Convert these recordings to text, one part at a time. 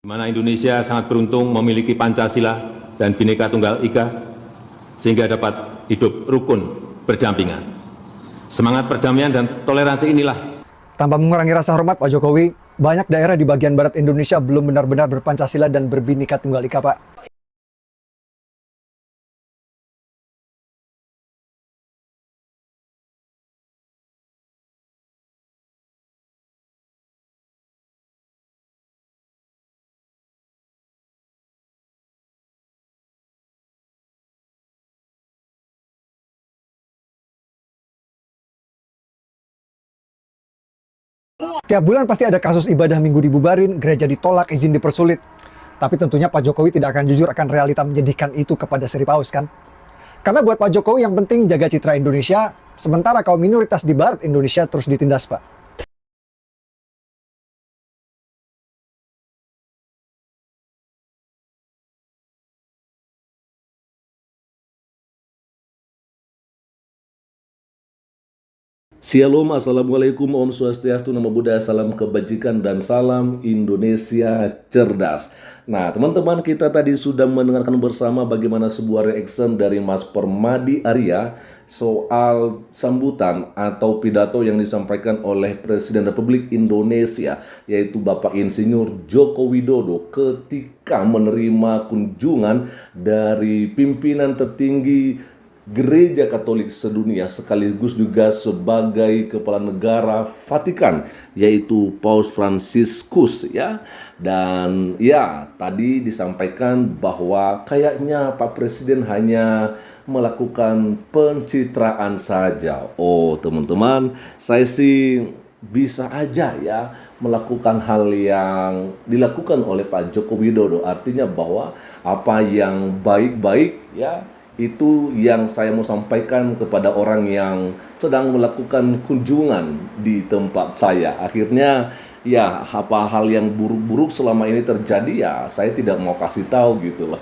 di mana Indonesia sangat beruntung memiliki Pancasila dan Bhinneka Tunggal Ika, sehingga dapat hidup rukun berdampingan. Semangat perdamaian dan toleransi inilah. Tanpa mengurangi rasa hormat Pak Jokowi, banyak daerah di bagian barat Indonesia belum benar-benar berpancasila dan berbhinneka tunggal ika, Pak. Tiap bulan pasti ada kasus ibadah minggu dibubarin, gereja ditolak, izin dipersulit. Tapi tentunya Pak Jokowi tidak akan jujur akan realita menyedihkan itu kepada Sri Paus, kan? Karena buat Pak Jokowi yang penting jaga citra Indonesia, sementara kaum minoritas di barat Indonesia terus ditindas, Pak. Shalom, Assalamualaikum, Om Swastiastu, Namo Buddhaya, salam kebajikan dan salam Indonesia cerdas. Nah, teman-teman, kita tadi sudah mendengarkan bersama bagaimana sebuah reaction dari Mas Permadi Arya soal sambutan atau pidato yang disampaikan oleh Presiden Republik Indonesia, yaitu Bapak Insinyur Joko Widodo ketika menerima kunjungan dari pimpinan tertinggi Gereja Katolik sedunia sekaligus juga sebagai kepala negara Vatikan, yaitu Paus Fransiskus, ya. Dan ya, tadi disampaikan bahwa kayaknya Pak Presiden hanya melakukan pencitraan saja. Oh, teman-teman, saya sih bisa aja ya melakukan hal yang dilakukan oleh Pak Joko Widodo, artinya bahwa apa yang baik-baik ya itu yang saya mau sampaikan kepada orang yang sedang melakukan kunjungan di tempat saya. Akhirnya ya, apa hal yang buruk-buruk selama ini terjadi ya saya tidak mau kasih tahu gitu loh.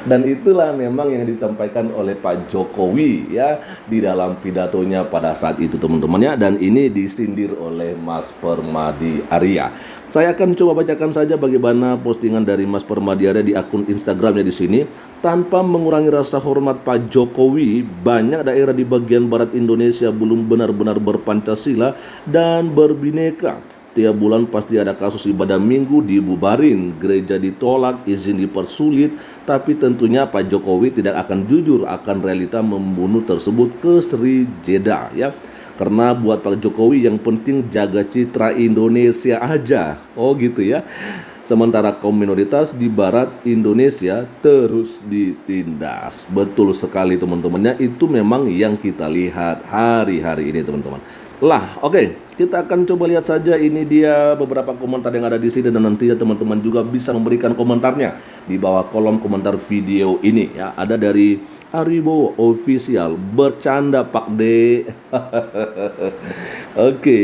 Dan itulah memang yang disampaikan oleh Pak Jokowi ya di dalam pidatonya pada saat itu, teman-temannya, dan ini disindir oleh Mas Permadi Arya. Saya akan coba bacakan saja bagaimana postingan dari Mas Permadi Arya di akun Instagramnya di sini. Tanpa mengurangi rasa hormat Pak Jokowi, banyak daerah di bagian barat Indonesia belum benar-benar berpancasila dan berbineka. Tiap bulan pasti ada kasus ibadah minggu dibubarin, gereja ditolak, izin dipersulit. Tapi tentunya Pak Jokowi tidak akan jujur akan realita membunuh tersebut ke Sri Jeddah ya. Karena buat Pak Jokowi yang penting jaga citra Indonesia aja. Oh gitu ya. Sementara kaum minoritas di barat Indonesia terus ditindas. Betul sekali, teman-temannya, itu memang yang kita lihat hari-hari ini, teman-teman. Oke, kita akan coba lihat saja ini dia beberapa komentar yang ada di sini, dan nantinya teman-teman juga bisa memberikan komentarnya di bawah kolom komentar video ini ya. Ada dari Aribo Official, bercanda Pak D. Oke,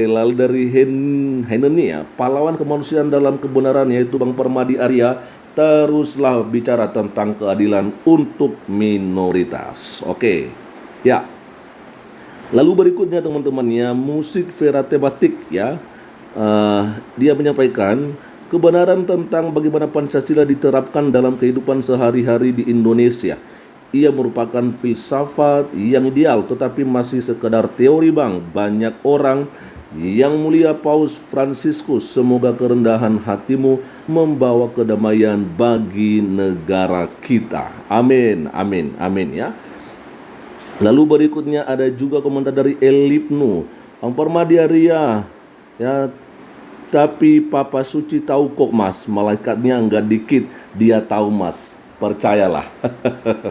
lalu dari Heneni ya, pahlawan kemanusiaan dalam kebenaran, yaitu Bang Permadi Arya, teruslah bicara tentang keadilan untuk minoritas. Oke, ya. Lalu berikutnya, teman-teman ya, musik Verate Batik ya, dia menyampaikan kebenaran tentang bagaimana Pancasila diterapkan dalam kehidupan sehari-hari di Indonesia. Ia merupakan filsafat yang ideal, tetapi masih sekedar teori, Bang. Banyak orang. Yang mulia Paus Fransiskus, semoga kerendahan hatimu membawa kedamaian bagi negara kita. Amin, amin, amin ya. Lalu berikutnya ada juga komentar dari Elipnu. Bang Permadi Arya ya, tapi Papa Suci tahu kok Mas, malaikatnya enggak dikit, dia tahu Mas. Percayalah.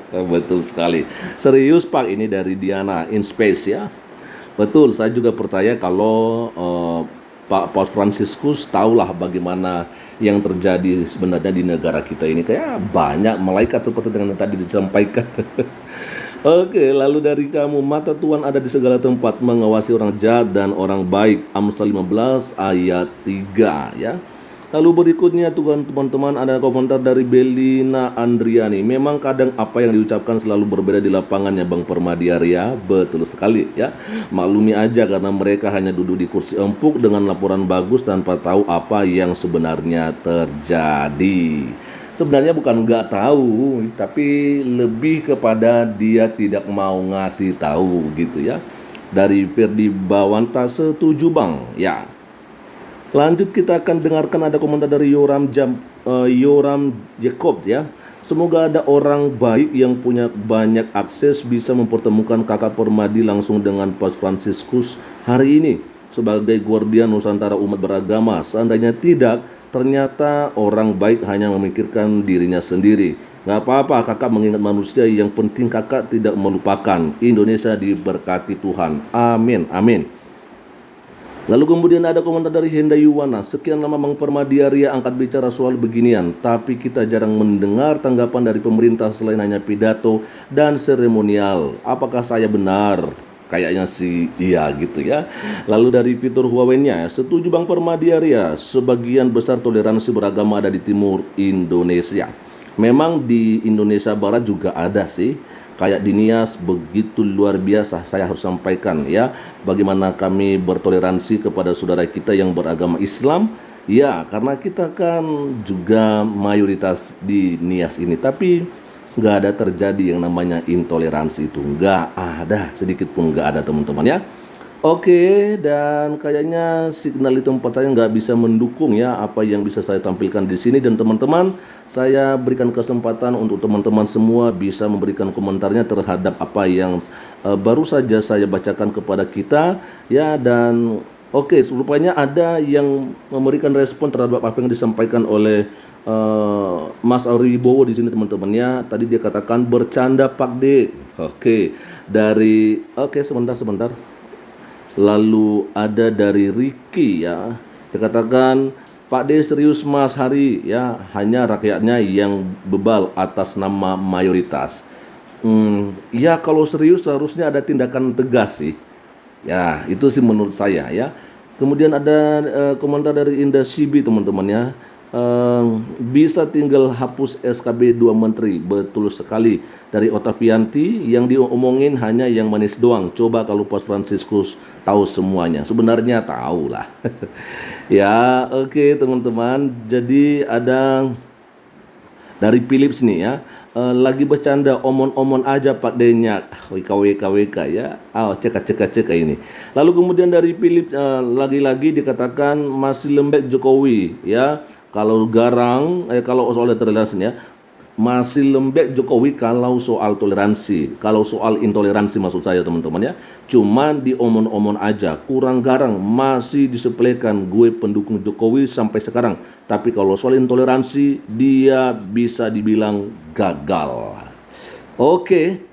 Betul sekali. Serius Pak, ini dari Diana in Space ya. Betul, saya juga percaya kalau Pak Paus Fransiskus tahulah bagaimana yang terjadi sebenarnya di negara kita ini. Kayak banyak malaikat seperti yang tadi disampaikan. Oke, lalu dari kamu, mata Tuhan ada di segala tempat mengawasi orang jahat dan orang baik. Amsal 15 ayat 3 ya. Lalu berikutnya teman-teman ada komentar dari Belina Andriani. Memang kadang apa yang diucapkan selalu berbeda di lapangannya Bang Permadi Arya. Betul sekali ya. Maklumi aja karena mereka hanya duduk di kursi empuk dengan laporan bagus tanpa tahu apa yang sebenarnya terjadi. Sebenarnya bukan nggak tahu, tapi lebih kepada dia tidak mau ngasih tahu gitu ya. Dari Ferdi Bawanta, setuju Bang. Ya. Lanjut kita akan dengarkan ada komentar dari Yoram Jacob ya. Semoga ada orang baik yang punya banyak akses bisa mempertemukan kakak Permadi langsung dengan Paus Fransiskus hari ini sebagai guardian Nusantara umat beragama. Seandainya tidak, ternyata orang baik hanya memikirkan dirinya sendiri. Gak apa-apa kakak mengingat manusia, yang penting kakak tidak melupakan. Indonesia diberkati Tuhan. Amin, amin. Lalu kemudian ada komentar dari Henda Yuwana. Sekian lama Bang Permadi Arya angkat bicara soal beginian, tapi kita jarang mendengar tanggapan dari pemerintah selain hanya pidato dan seremonial. Apakah saya benar? Kayaknya sih iya gitu ya. Lalu dari fitur Huawei-nya, setuju Bang Permadi Arya, sebagian besar toleransi beragama ada di timur Indonesia. Memang di Indonesia Barat juga ada sih. Kayak di Nias begitu luar biasa, saya harus sampaikan ya, bagaimana kami bertoleransi kepada saudara kita yang beragama Islam. Ya, karena kita kan juga mayoritas di Nias ini, tapi nggak ada terjadi yang namanya intoleransi itu, nggak ada, sedikit pun nggak ada teman-teman ya. Oke, dan kayaknya signal di tempat saya nggak bisa mendukung ya apa yang bisa saya tampilkan di sini. Dan teman-teman, saya berikan kesempatan untuk teman-teman semua bisa memberikan komentarnya terhadap apa yang baru saja saya bacakan kepada kita ya. Dan oke, rupanya ada yang memberikan respon terhadap apa yang disampaikan oleh Mas Ari Wibowo di sini teman-teman ya. Tadi dia katakan bercanda Pak D. Oke, dari sebentar. Lalu ada dari Ricky ya, dikatakan Pak D serius Mas Hari ya, hanya rakyatnya yang bebal atas nama mayoritas. Ya kalau serius harusnya ada tindakan tegas sih. Ya itu sih menurut saya ya. Kemudian ada komentar dari Indah Sibi teman-teman ya. Bisa tinggal hapus SKB 2 menteri. Betul sekali. Dari Otavianti, yang diomongin hanya yang manis doang. Coba kalau Paus Fransiskus tahu semuanya. Sebenarnya tahu lah. Ya oke teman-teman. Jadi ada dari Philips nih ya. Lagi bercanda omon-omon aja Pak Denyak. WK ya. Ceka ini. Lalu kemudian dari Philips lagi-lagi dikatakan masih lembek Jokowi ya. Kalau kalau soal toleransi ya, masih lembek Jokowi kalau soal toleransi. Kalau soal intoleransi maksud saya teman-teman ya, cuman diomon-omon aja, kurang garang, masih disepelekan gue pendukung Jokowi sampai sekarang. Tapi kalau soal intoleransi, dia bisa dibilang gagal. Oke.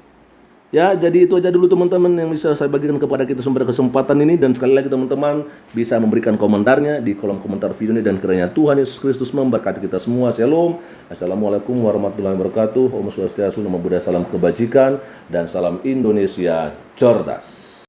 Ya, jadi itu aja dulu teman-teman yang bisa saya bagikan kepada kita pada kesempatan ini. Dan sekali lagi teman-teman bisa memberikan komentarnya di kolom komentar video ini. Dan kiranya Tuhan Yesus Kristus memberkati kita semua. Shalom. Assalamualaikum warahmatullahi wabarakatuh. Om Swastiastu, Namo Buddhaya, salam kebajikan. Dan salam Indonesia cerdas.